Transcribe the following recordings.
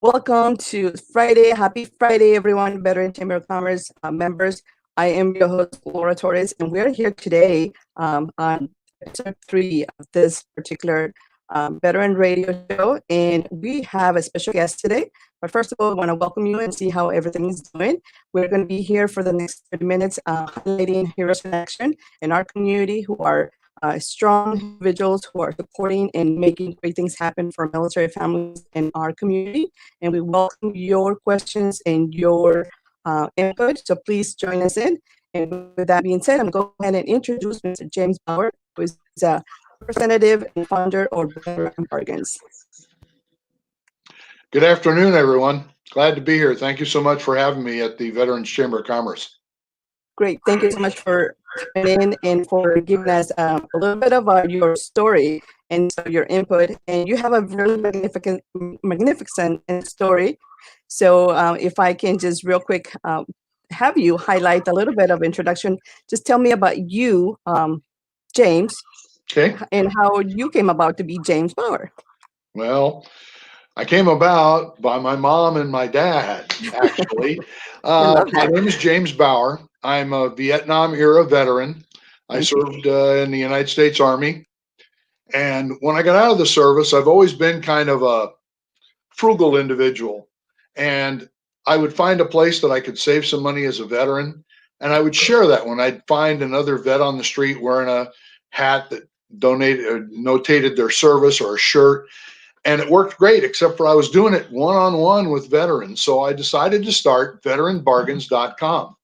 Welcome to Friday. Happy Friday, everyone, Veteran Chamber of Commerce members. I am your host, Laura Torres, and we're here today on episode 3 of this particular veteran radio show. And we have a special guest today. But first of all, I want to welcome you and see how everything is doing. We're going to be here for the next 30 minutes highlighting heroes in action in our community who are strong individuals who are supporting and making great things happen for military families in our community. And we welcome your questions and your input. So please join us in. And with that being said, I'm going to go ahead and introduce Mr. James Bauer, who is a representative and founder of Veteran Bargains. Good afternoon, everyone. Glad to be here. Thank you so much for having me at the Veterans Chamber of Commerce. Great. Thank you so much for coming in and for giving us a little bit of your story and your input. And you have a really magnificent story. So if I can just real quick have you highlight a little bit of introduction. Just tell me about you, James, Okay. and how you came about to be James Bauer. Well, I came about by my mom and my dad, actually. My name is James Bauer. I'm a Vietnam era veteran. I served in the United States Army. And when I got out of the service, I've always been kind of a frugal individual. And I would find a place that I could save some money as a veteran. And I would share that when I'd find another vet on the street wearing a hat that donated or notated their service or a shirt. And it worked great, except for I was doing it one-on-one with veterans. So I decided to start veteranbargains.com.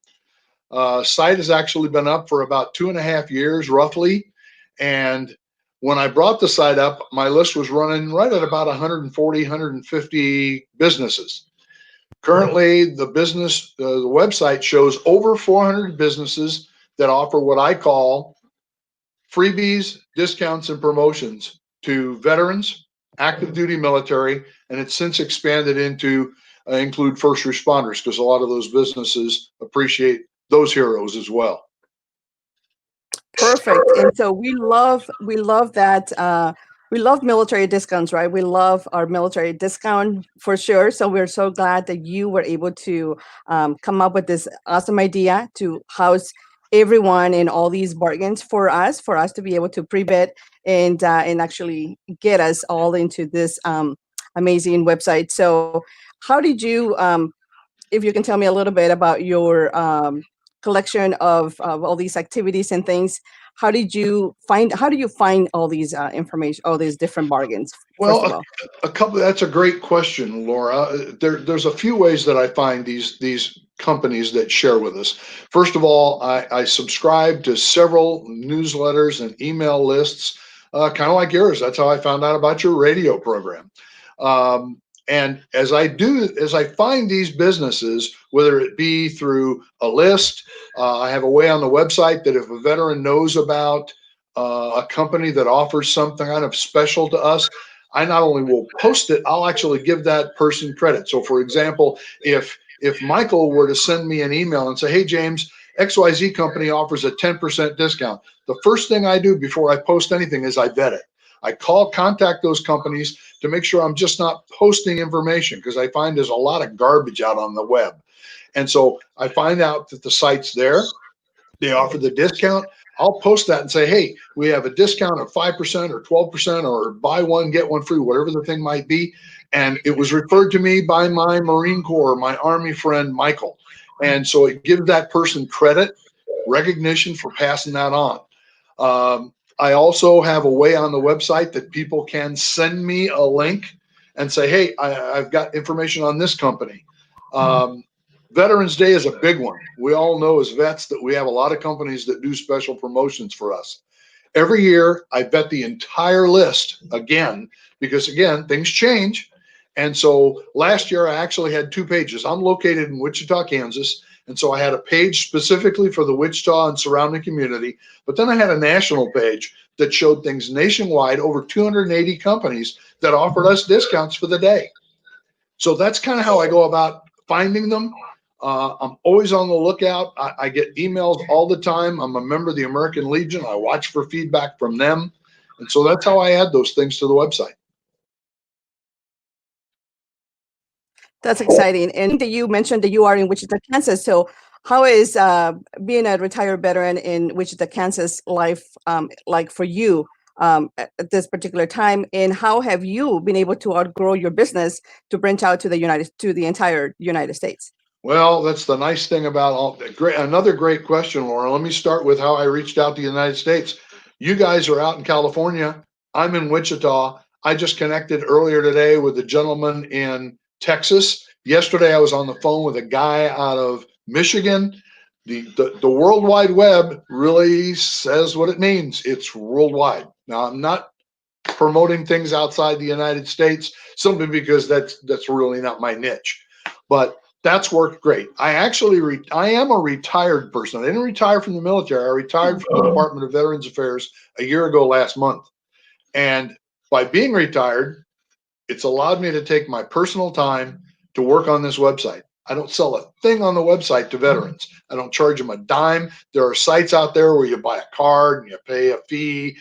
Site has actually been up for about 2.5 years, roughly. And when I brought the site up, my list was running right at about 140, 150 businesses. Currently, the website shows over 400 businesses that offer what I call freebies, discounts, and promotions to veterans, active duty military, and it's since expanded into include first responders because a lot of those businesses appreciate those heroes as well. Perfect. And so we love that. We love military discounts, right? We love our military discount for sure. So we're so glad that you were able to come up with this awesome idea to house everyone in all these bargains for us to be able to pre-bid and actually get us all into this amazing website. So how did you, if you can tell me a little bit about your collection of all these activities and things, how do you find all these information, all these different bargains? Well, a couple. That's a great question, Laura. There's a few ways that I find these companies that share with us. First of all, I subscribe to several newsletters and email lists, kind of like yours. That's how I found out about your radio program. And as I find these businesses, whether it be through a list, I have a way on the website that if a veteran knows about a company that offers something kind of special to us, I not only will post it, I'll actually give that person credit. So for example, if Michael were to send me an email and say, hey, James, XYZ company offers a 10% discount, the first thing I do before I post anything is I vet it. I contact those companies to make sure I'm just not posting information because I find there's a lot of garbage out on the web. And so I find out that the site's there. They offer the discount. I'll post that and say, hey, we have a discount of 5% or 12% or buy one, get one free, whatever the thing might be. And it was referred to me by my Marine Corps, my Army friend, Michael. And so it gives that person credit, recognition for passing that on. I also have a way on the website that people can send me a link and say, hey, I've got information on this company. Veterans Day is a big one. We all know as vets that we have a lot of companies that do special promotions for us. Every year, I vet the entire list again, because again, things change. And so last year, I actually had 2 pages. I'm located in Wichita, Kansas. And so I had a page specifically for the Wichita and surrounding community, but then I had a national page that showed things nationwide, over 280 companies that offered us discounts for the day. So that's kind of how I go about finding them. I'm always on the lookout. I get emails all the time. I'm a member of the American Legion. I watch for feedback from them. And so that's how I add those things to the website. That's exciting. And that you mentioned that you are in Wichita, Kansas. So how is being a retired veteran in Wichita, Kansas life like for you at this particular time? And how have you been able to outgrow your business to branch out to the entire United States? Well, that's the nice thing about another great question, Laura. Let me start with how I reached out to the United States. You guys are out in California. I'm in Wichita. I just connected earlier today with a gentleman in Texas. Yesterday, I was on the phone with a guy out of Michigan. The World Wide Web really says what it means. It's worldwide. Now, I'm not promoting things outside the United States simply because that's really not my niche. But that's worked great. I am a retired person. I didn't retire from the military. I retired from the Department of Veterans Affairs a year ago last month. And by being retired, it's allowed me to take my personal time to work on this website. I don't sell a thing on the website to veterans. I don't charge them a dime. There are sites out there where you buy a card and you pay a fee.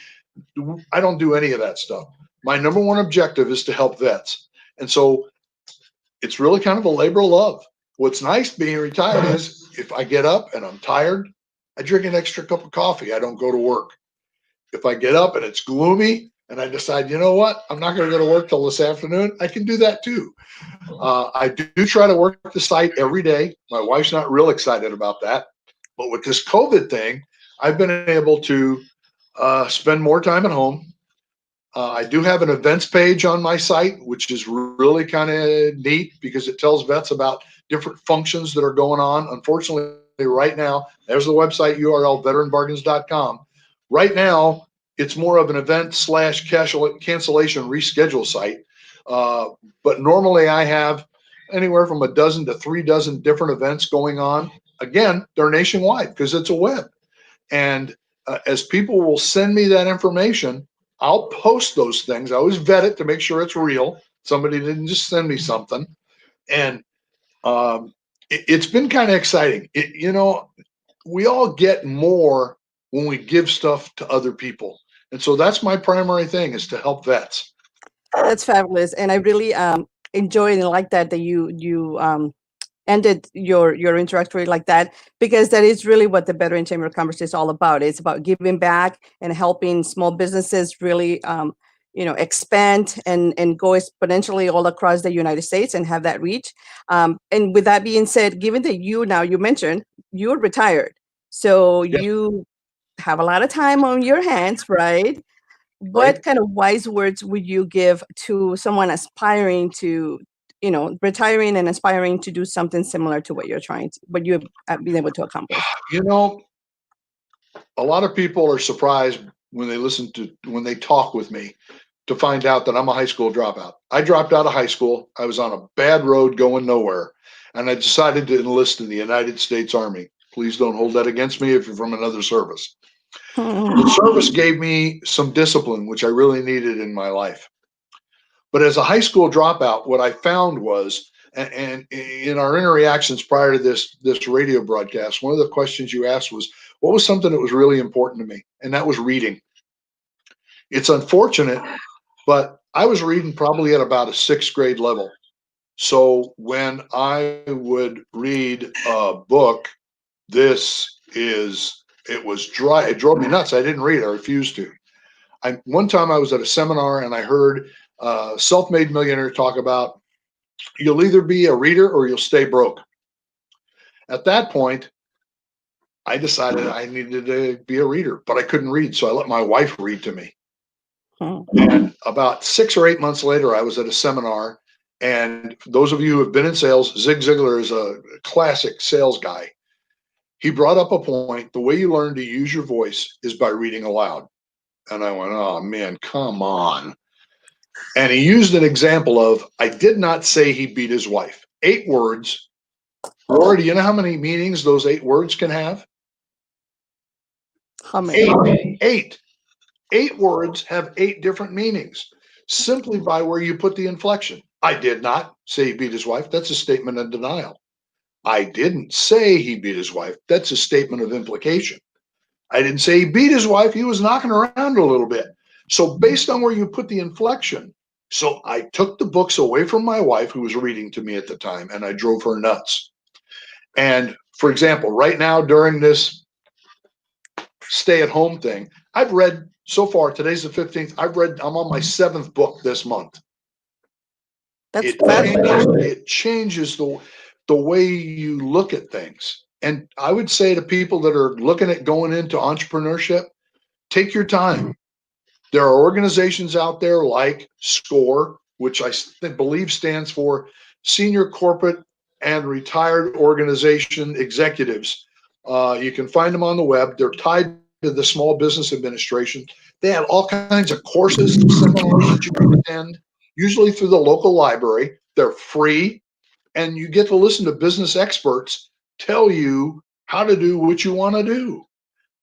I don't do any of that stuff. My number one objective is to help vets. And so it's really kind of a labor of love. What's nice being retired is if I get up and I'm tired, I drink an extra cup of coffee. I don't go to work. If I get up and it's gloomy and I decide, you know what, I'm not going to go to work till this afternoon, I can do that too. I do try to work the site every day. My wife's not real excited about that. But with this COVID thing, I've been able to spend more time at home. I do have an events page on my site, which is really kind of neat because it tells vets about different functions that are going on. Unfortunately, right now, there's the website URL, veteranbargains.com. Right now, it's more of an event / cancellation reschedule site. But normally I have anywhere from a dozen to 3 dozen different events going on. Again, they're nationwide because it's a web. And as people will send me that information, I'll post those things. I always vet it to make sure it's real. Somebody didn't just send me something. And it's been kind of exciting. We all get more when we give stuff to other people. And so that's my primary thing, is to help vets. That's fabulous. And I really enjoy and like that you ended your introductory like that, because that is really what the Veteran Chamber of Commerce is all about. It's about giving back and helping small businesses really expand and go exponentially all across the United States and have that reach. And with that being said, given that you mentioned you're retired, so Yeah. you have a lot of time on your hands, right? What Right. kind of wise words would you give to someone aspiring to, retiring and aspiring to do something similar to what you've been able to accomplish? You know, a lot of people are surprised when they talk with me to find out that I'm a high school dropout. I dropped out of high school. I was on a bad road going nowhere, and I decided to enlist in the United States Army. Please don't hold that against me if you're from another service. The service gave me some discipline, which I really needed in my life. But as a high school dropout, what I found was, and in our interactions prior to this radio broadcast, one of the questions you asked was, what was something that was really important to me? And that was reading. It's unfortunate, but I was reading probably at about a 6th grade level. So when I would read a book, it was dry. It drove me nuts. I didn't read. I refused to. One time I was at a seminar and I heard a self-made millionaire talk about, you'll either be a reader or you'll stay broke. At that point, I decided I needed to be a reader, but I couldn't read. So I let my wife read to me. And about 6 or 8 months later, I was at a seminar. And for those of you who have been in sales, Zig Ziglar is a classic sales guy. He brought up a point: the way you learn to use your voice is by reading aloud. And I went, oh man, come on. And he used an example of, I did not say he beat his wife. 8 words. Laura, do you know how many meanings those 8 words can have? How many? 8. 8 words have 8 different meanings, simply by where you put the inflection. I did not say he beat his wife. That's a statement of denial. I didn't say he beat his wife. That's a statement of implication. I didn't say he beat his wife. He was knocking around a little bit. So based on where you put the inflection, So I took the books away from my wife, who was reading to me at the time, and I drove her nuts. And for example, right now during this stay-at-home thing, I've read so far, today's the 15th, I'm on my 7th book this month. That's fabulous. It changes the way you look at things. And I would say to people that are looking at going into entrepreneurship, take your time. There are organizations out there like SCORE, which I believe stands for Senior Corporate and Retired Organization Executives. You can find them on the web. They're tied to the Small Business Administration. They have all kinds of courses and seminars that you can attend, usually through the local library. They're free, and you get to listen to business experts tell you how to do what you want to do.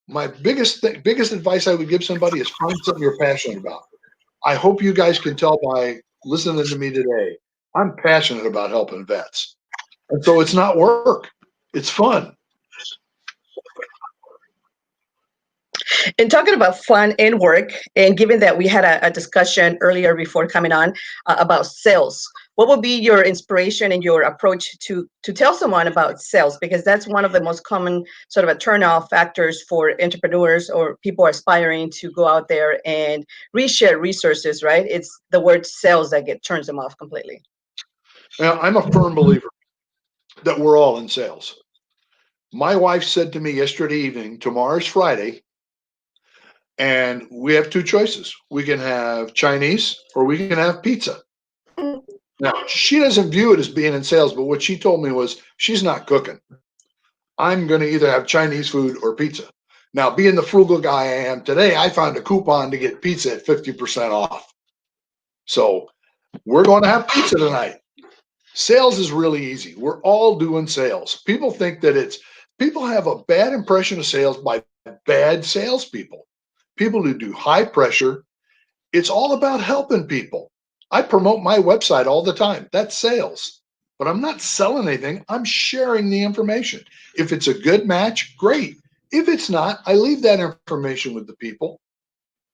My biggest advice I would give somebody is find something you're passionate about. I hope you guys can tell by listening to me today, I'm passionate about helping vets. And so it's not work, it's fun. And talking about fun and work, and given that we had a discussion earlier before coming on about sales, what would be your inspiration and your approach to tell someone about sales? Because that's one of the most common sort of a turnoff factors for entrepreneurs or people aspiring to go out there and reshare resources, right? It's the word sales that turns them off completely. Now, I'm a firm believer that we're all in sales. My wife said to me yesterday evening, tomorrow's Friday, and we have two choices. We can have Chinese or we can have pizza. Now, she doesn't view it as being in sales, but what she told me was she's not cooking. I'm going to either have Chinese food or pizza. Now, being the frugal guy I am today, I found a coupon to get pizza at 50% off. So we're going to have pizza tonight. Sales is really easy. We're all doing sales. People think that people have a bad impression of sales by bad salespeople. People who do high pressure. It's all about helping people. I promote my website all the time. That's sales. But I'm not selling anything. I'm sharing the information. If it's a good match, great. If it's not, I leave that information with the people.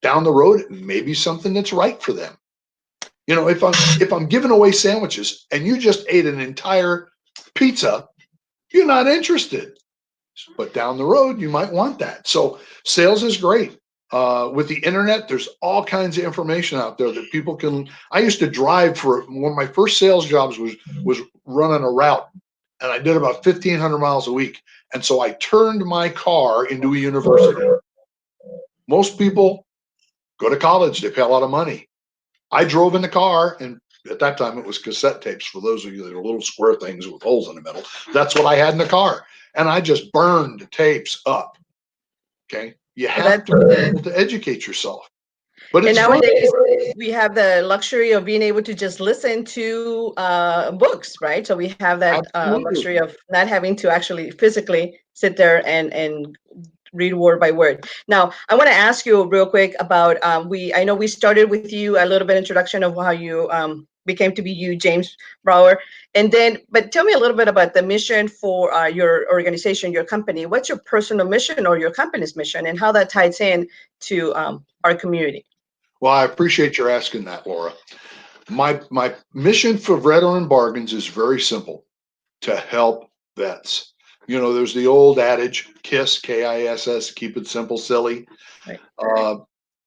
Down the road, it may be something that's right for them. You know, if I'm giving away sandwiches and you just ate an entire pizza, you're not interested. But down the road, you might want that. So sales is great. With the internet, there's all kinds of information out there that people can. I used to drive for one of my first sales jobs was running a route, and I did about 1,500 miles a week. And so I turned my car into a university. Most people go to college, they pay a lot of money. I drove in the car, and at that time it was cassette tapes. For those of you that are little square things with holes in the middle, that's what I had in the car, and I just burned tapes up. Okay, you have to be able to educate yourself. But and it's fun. nowadays we have the luxury of being able to just listen to books, right? So we have that luxury of not having to actually physically sit there and read word by word. Now, I want to ask you real quick about I know we started with you a little bit introduction of how you became to be you, James Brower, and then, but tell me a little bit about the mission for your organization, your company. What's your personal mission or your company's mission, and how that ties in to our community? Well, I appreciate your asking that, Laura. My mission for Veteran Bargains is very simple: to help vets. You know, there's the old adage, KISS, KISS, keep it simple, silly. Right.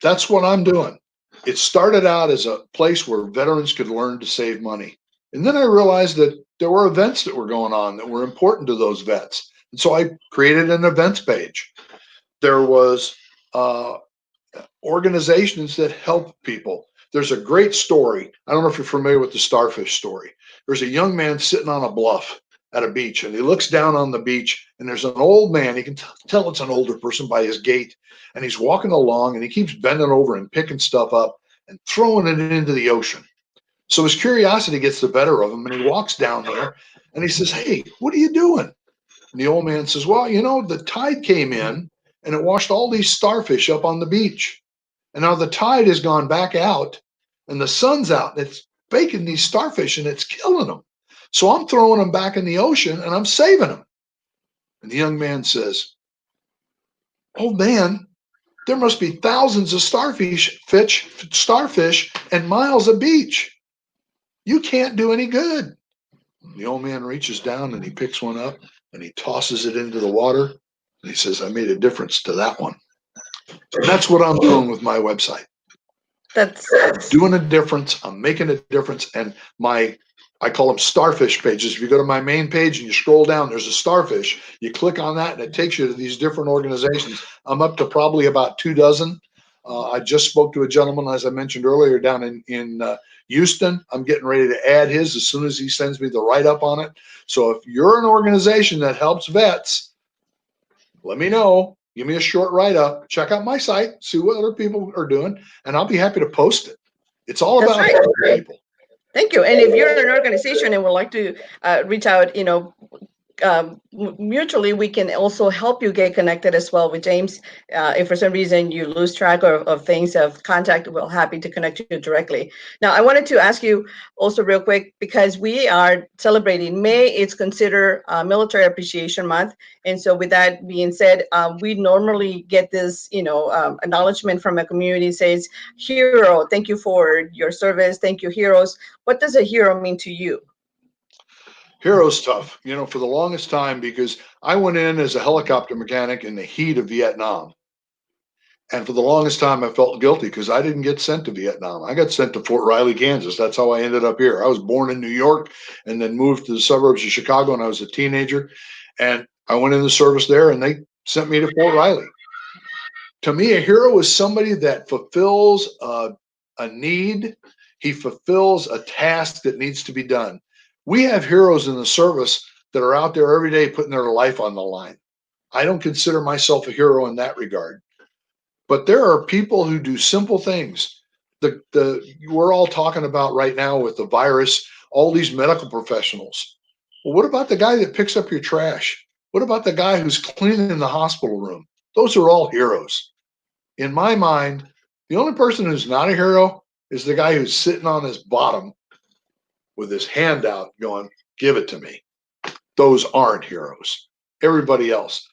That's what I'm doing. It started out as a place where veterans could learn to save money. And then I realized that there were events that were going on that were important to those vets. And so I created an events page. There was organizations that help people. There's a great story. I don't know if you're familiar with the starfish story. There's a young man sitting on a bluff at a beach, and he looks down on the beach, and there's an old man. You can tell it's an older person by his gait, and he's walking along, and he keeps bending over and picking stuff up and throwing it into the ocean. So his curiosity gets the better of him, and he walks down there, and he says, "Hey, what are you doing?" And the old man says, "Well, you know, the tide came in, and it washed all these starfish up on the beach. And now the tide has gone back out, and the sun's out, and it's baking these starfish, and it's killing them. So I'm throwing them back in the ocean, and I'm saving them." And the young man says, "Oh man, There must be thousands of starfish and miles of beach. You can't do any good. The old man reaches down and he picks one up and he tosses it into the water. And he says, I made a difference to that one. And that's what I'm doing with my website. I'm doing a difference. I'm making a difference. And I call them starfish pages. If you go to my main page and you scroll down, there's a starfish. You click on that and it takes you to these different organizations. I'm up to probably about 24. I just spoke to a gentleman, as I mentioned earlier, down in Houston. I'm getting ready to add his as soon as he sends me the write-up on it. So if you're an organization that helps vets, let me know. Give me a short write-up. Check out my site, see what other people are doing, and I'll be happy to post it. It's all That's about right. helping people. Thank you. And if you're an organization and would like to reach out, mutually, we can also help you get connected as well with James. If for some reason you lose track of things of contact, we're happy to connect you directly. Now, I wanted to ask you also real quick, because we are celebrating May. It's considered Military Appreciation Month. And so with that being said, we normally get this, acknowledgement from a community says, hero, thank you for your service. Thank you, heroes. What does a hero mean to you? Hero's tough, for the longest time, because I went in as a helicopter mechanic in the heat of Vietnam. And for the longest time, I felt guilty because I didn't get sent to Vietnam. I got sent to Fort Riley, Kansas. That's how I ended up here. I was born in New York and then moved to the suburbs of Chicago when I was a teenager. And I went in the service there and they sent me to Fort Riley. To me, a hero is somebody that fulfills a need. He fulfills a task that needs to be done. We have heroes in the service that are out there every day putting their life on the line. I don't consider myself a hero in that regard. But there are people who do simple things. We're all talking about right now with the virus, all these medical professionals. Well, what about the guy that picks up your trash? What about the guy who's cleaning the hospital room? Those are all heroes. In my mind, the only person who's not a hero is the guy who's sitting on his bottom with his hand out going, give it to me. Those aren't heroes. Everybody else.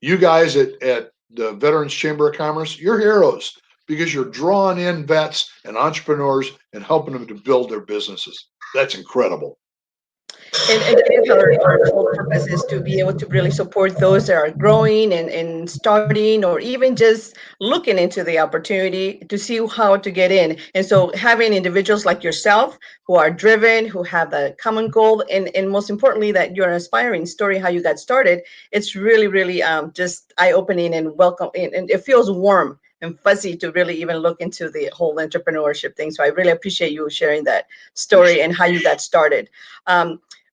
You guys at the Veterans Chamber of Commerce, you're heroes because you're drawing in vets and entrepreneurs and helping them to build their businesses. That's incredible. And it is our whole purpose is to be able to really support those that are growing and starting, or even just looking into the opportunity to see how to get in. And so having individuals like yourself who are driven, who have the common goal, and most importantly, that you're an inspiring story, how you got started, it's really, really just eye-opening and welcome. And it feels warm and fuzzy to really even look into the whole entrepreneurship thing. So I really appreciate you sharing that story and how you got started.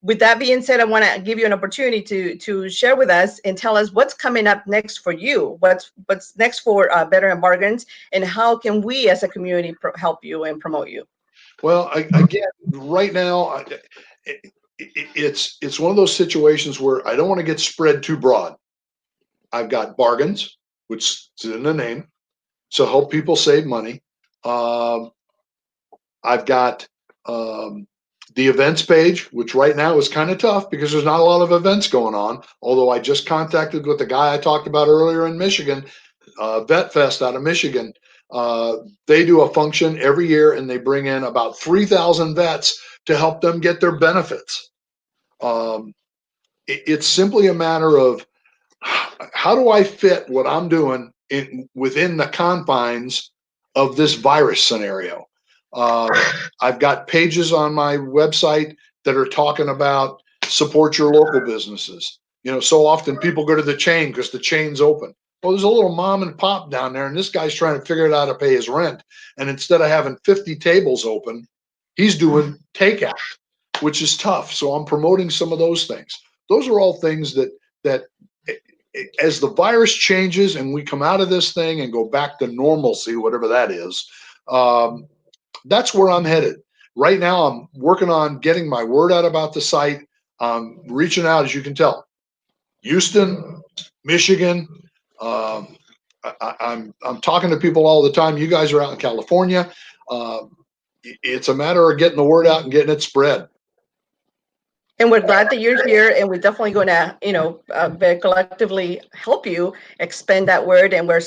With that being said, I want to give you an opportunity to share with us and tell us what's coming up next for you. What's next for Better and Bargains, and how can we as a community help you and promote you? Well, again, right now, it's one of those situations where I don't want to get spread too broad. I've got bargains, which is in the name, so help people save money. I've got the events page, which right now is kind of tough because there's not a lot of events going on. Although I just contacted with the guy I talked about earlier in Michigan, Vet Fest out of Michigan. They do a function every year and they bring in about 3,000 vets to help them get their benefits. It's simply a matter of how do I fit what I'm doing within the confines of this virus scenario. I've got pages on my website that are talking about support your local businesses. So often people go to the chain because the chain's open. Well, there's a little mom and pop down there, and this guy's trying to figure out how to pay his rent. And instead of having 50 tables open, he's doing takeout, which is tough. So I'm promoting some of those things. Those are all things that as the virus changes and we come out of this thing and go back to normalcy, whatever that is, that's where I'm headed. Right now, I'm working on getting my word out about the site. Reaching out, as you can tell, Houston, Michigan. I'm talking to people all the time. You guys are out in California. It's a matter of getting the word out and getting it spread. And we're glad that you're here, and we're definitely going to, very collectively help you expand that word. And we're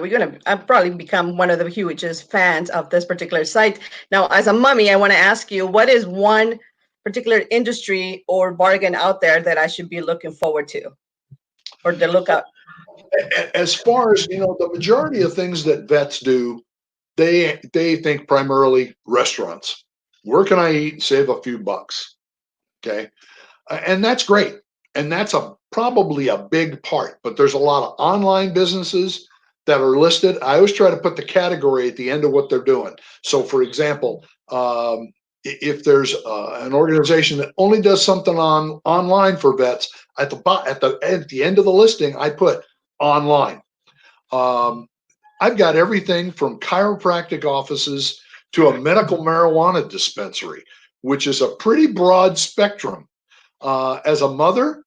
going to probably become one of the hugest fans of this particular site. Now, as a mommy, I want to ask you, what is one particular industry or bargain out there that I should be looking forward to, or to look up? As far as, the majority of things that vets do, they think primarily restaurants. Where can I eat and save a few bucks? Okay. And that's great. And that's probably a big part, but there's a lot of online businesses that are listed. I always try to put the category at the end of what they're doing. So for example, if there's an organization that only does something online for vets, at the end of the listing, I put online. I've got everything from chiropractic offices to a medical marijuana dispensary, which is a pretty broad spectrum. As a mother,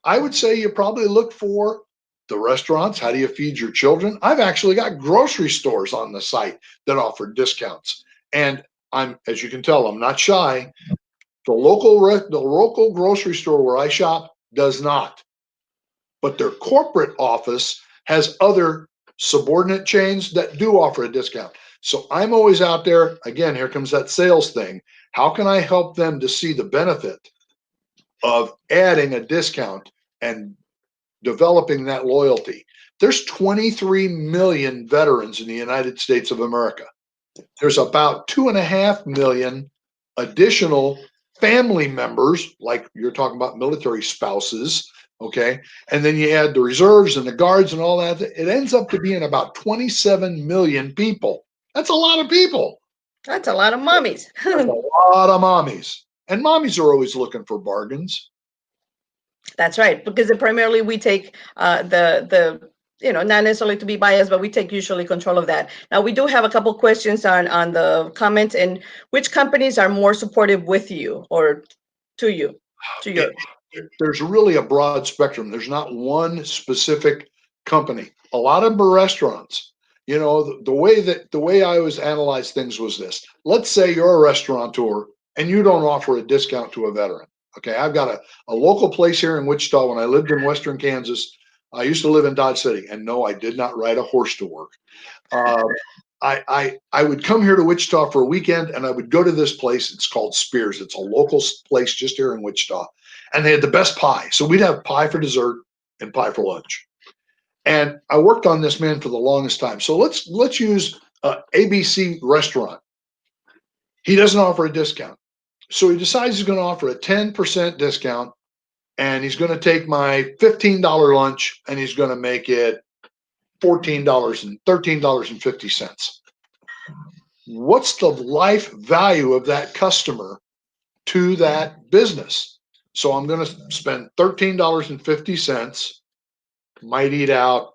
I would say you probably look for the restaurants. How do you feed your children? I've actually got grocery stores on the site that offer discounts. And as you can tell, I'm not shy. The local grocery store where I shop does not, but their corporate office has other subordinate chains that do offer a discount. So I'm always out there. Again, here comes that sales thing. How can I help them to see the benefit of adding a discount and developing that loyalty? There's 23 million veterans in the United States of America. There's about 2.5 million additional family members, like you're talking about military spouses, okay? And then you add the reserves and the guards and all that. It ends up to being about 27 million people. That's a lot of people. That's a lot of mommies. That's a lot of mommies. And mommies are always looking for bargains. That's right, because primarily we take the not necessarily to be biased, but we take usually control of that. Now, we do have a couple questions on the comments, and which companies are more supportive with you or to you? There's really a broad spectrum. There's not one specific company. A lot of them are restaurants. The way I always analyze things was this. Let's say you're a restaurateur and you don't offer a discount to a veteran. Okay, I've got a local place here in Wichita. When I lived in Western Kansas, I used to live in Dodge City, and no, I did not ride a horse to work. I would come here to Wichita for a weekend, and I would go to this place. It's called Spears. It's a local place just here in Wichita, and they had the best pie. So we'd have pie for dessert and pie for lunch. And I worked on this man for the longest time. So let's use ABC Restaurant. He doesn't offer a discount. So he decides he's going to offer a 10% discount, and he's going to take my $15 lunch and he's going to make it $14 and $13.50. What's the life value of that customer to that business? So I'm going to spend $13.50, might eat out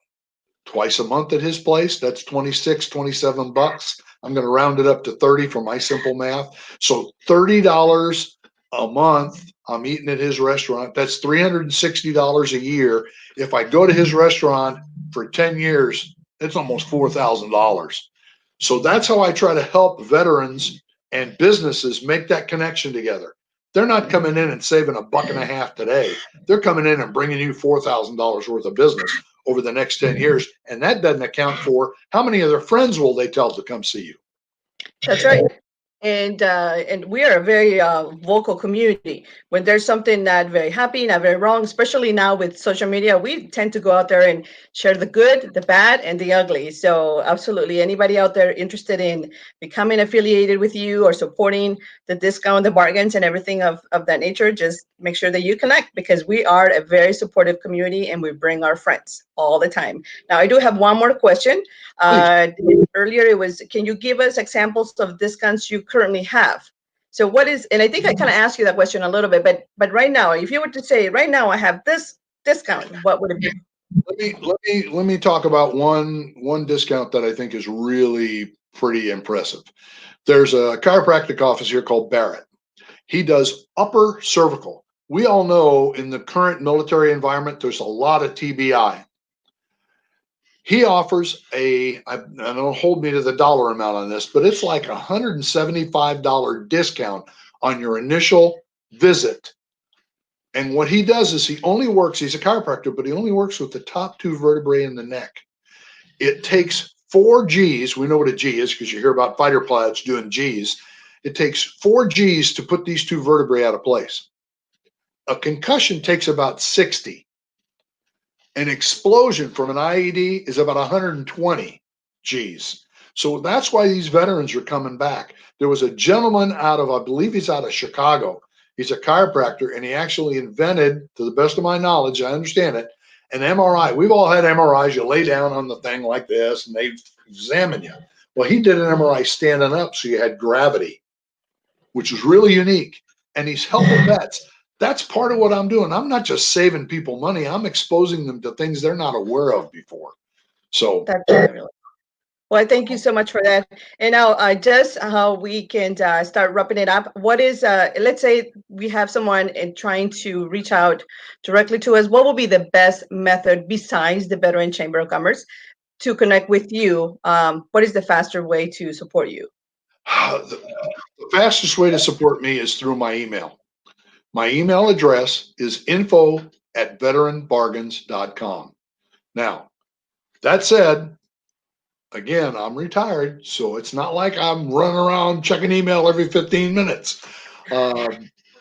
twice a month at his place. That's 26, 27 bucks. I'm going to round it up to 30 for my simple math. So $30 a month I'm eating at his restaurant. That's $360 a year. If I go to his restaurant for 10 years, it's almost $4,000. So that's how I try to help veterans and businesses make that connection together. They're not coming in and saving $1.50 today. They're coming in and bringing you $4,000 worth of business over the next 10 years. And that doesn't account for how many of their friends will they tell to come see you. That's right. And we are a very vocal community. When there's something not very happy, not very wrong, especially now with social media, we tend to go out there and share the good, the bad, and the ugly. So absolutely, anybody out there interested in becoming affiliated with you or supporting the discount, the bargains, and everything of that nature, just make sure that you connect, because we are a very supportive community and we bring our friends all the time. Now, I do have one more question. Earlier it was, can you give us examples of discounts you currently have? So what is, and I think I kind of asked you that question a little bit, but right now, if you were to say, right now I have this discount, what would it be? Let me talk about one discount that I think is really pretty impressive. There's a chiropractic office here called Barrett. He does upper cervical. We all know in the current military environment, there's a lot of TBI. He offers I don't hold me to the dollar amount on this, but it's like $175 discount on your initial visit And what he does is he only works, he's a chiropractor, but he only works with the top two vertebrae in the neck. It takes 4 G's. We know what a G is because you hear about fighter pilots doing G's. It takes 4 G's to put these two vertebrae out of place. A concussion takes about 60. An explosion from an IED is about 120 G's. So that's why these veterans are coming back. There was a gentleman out of, I believe he's out of Chicago. He's a chiropractor, and he actually invented, to the best of my knowledge, I understand it, an MRI. We've all had MRIs. You lay down on the thing like this, and they examine you. Well, he did an MRI standing up, so you had gravity, which is really unique. And he's helping vets. That's part of what I'm doing. I'm not just saving people money. I'm exposing them to things they're not aware of before. So That's fabulous. Well, thank you so much for that. And now, just how we can start wrapping it up. What is, let's say we have someone trying to reach out directly to us. What will be the best method besides the Veteran Chamber of Commerce to connect with you? What is the faster way to support you? the fastest way to support me is through my email. My email address is info@veteranbargains.com. Now, that said, again, I'm retired, so it's not like I'm running around checking email every 15 minutes.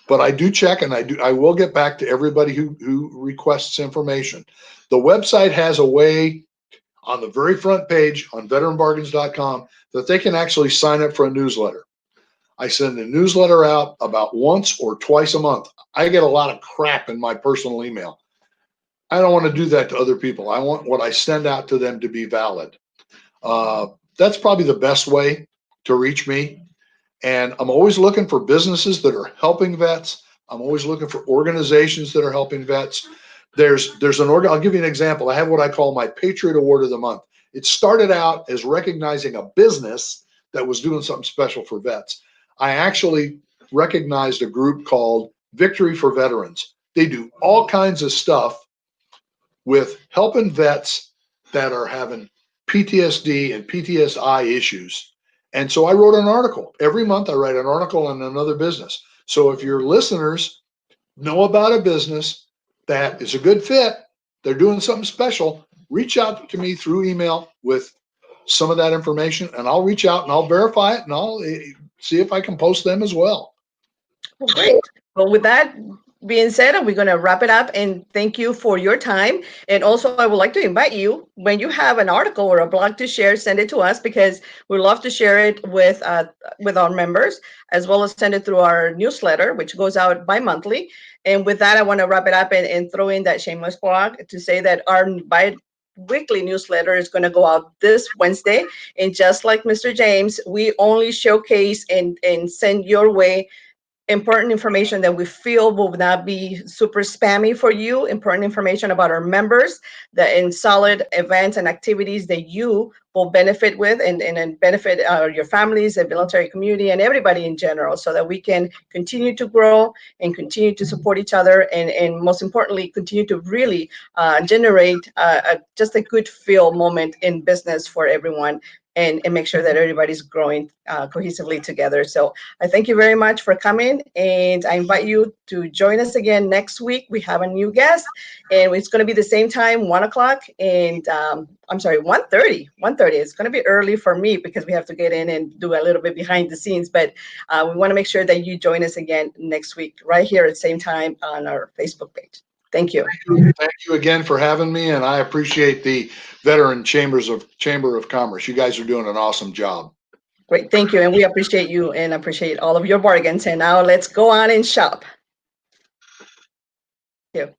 But I do check, and I will get back to everybody who requests information. The website has a way on the very front page on veteranbargains.com that they can actually sign up for a newsletter. I send a newsletter out about once or twice a month. I get a lot of crap in my personal email. I don't want to do that to other people. I want what I send out to them to be valid. That's probably the best way to reach me. And I'm always looking for businesses that are helping vets. I'm always looking for organizations that are helping vets. There's an organ. I'll give you an example. I have what I call my Patriot Award of the Month. It started out as recognizing a business that was doing something special for vets. I actually recognized a group called Victory for Veterans. They do all kinds of stuff with helping vets that are having PTSD and PTSI issues. And so I wrote an article. Every month I write an article on another business. So if your listeners know about a business that is a good fit, they're doing something special, reach out to me through email with some of that information, and I'll reach out and I'll verify it, and I'll see if I can post them as well. Well, great. Well, with that being said, we're going to wrap it up, and thank you for your time. And also, I would like to invite you, when you have an article or a blog to share, send it to us, because we love to share it with our members, as well as send it through our newsletter, which goes out bi-monthly. And with that, I want to wrap it up and throw in that shameless plug to say that our weekly newsletter is going to go out this Wednesday. And just like Mr. James, we only showcase and send your way important information that we feel will not be super spammy for you, important information about our members, in solid events and activities that you will benefit with, and benefit your families and military community and everybody in general, so that we can continue to grow and continue to support each other, and most importantly, continue to really generate just a good feel moment in business for everyone, and make sure that everybody's growing cohesively together. So I thank you very much for coming, and I invite you to join us again next week. We have a new guest, and it's going to be the same time, 1 o'clock, and I'm sorry, 1:30. 1:30. It's going to be early for me because we have to get in and do a little bit behind the scenes, but we want to make sure that you join us again next week, right here at the same time on our Facebook page. Thank you. Thank you again for having me, and I appreciate the Veteran Chamber of Commerce. You guys are doing an awesome job. Great, thank you, and we appreciate you and appreciate all of your bargains. And now let's go on and shop. Thank you.